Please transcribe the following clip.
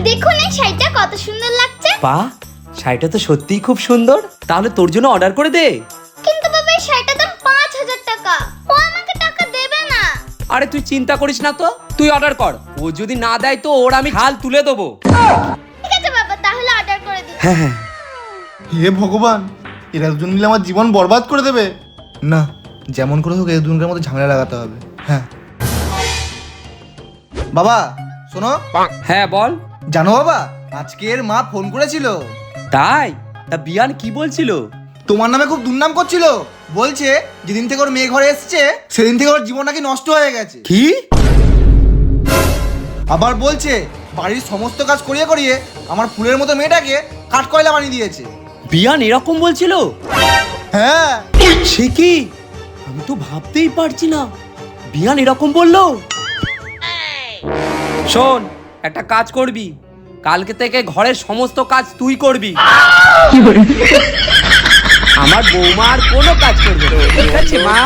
দেখুন এই শাড়িটা কত সুন্দর লাগছে। বাহ, শাড়িটা তো সত্যিই খুব সুন্দর। তাহলে তোর জন্য অর্ডার করে দে। কিন্তু বাবা এই শাড়িটার দাম ৫,০০০ টাকা। ও আমাকে টাকা দেবে না। আরে তুই চিন্তা করিস না তো, তুই অর্ডার কর। ও যদি না দেয় তো ওর আমি হাল তুলে দেবো। ঠিক আছে বাবা, তাহলে অর্ডার করে দিন। হ্যাঁ হ্যাঁ। হে ভগবান, এরা দুজন মিলে আমার জীবন বরবাদ করে দেবে। না, যেমন করে হোক এই দুজনের মধ্যে ঝামেলা লাগাতে হবে। হ্যাঁ বাবা শোনো। হ্যাঁ বল। জানো বাবা, আজকের মা ফোন করেছিল। তাই? তা বিয়ান কি বলছিল? তোমার নামে খুব দুর্নাম করছিল। বলছে যেদিন থেকে ওর মেয়ে ঘরে এসেছে সেদিন থেকে ওর জীবন নাকি নষ্ট হয়ে গেছে। কি? আবার বলছে বাড়ির সমস্ত কাজ করিয়ে করিয়ে আমার ফুলের মতো মেয়েটাকে কাঠকয়লা বানিয়ে দিয়েছে। বিয়ান এরকম বলছিল? হ্যাঁ। সে কি? আমি তো ভাবতেই পারছি না বিয়ান এরকম বললো। শোন, একটা কাজ করবি, কালকে থেকে ঘরের সমস্ত কাজ তুই করবি। আমার বৌমা আর কোনো কাজ করবে না। ঠিক আছে মা?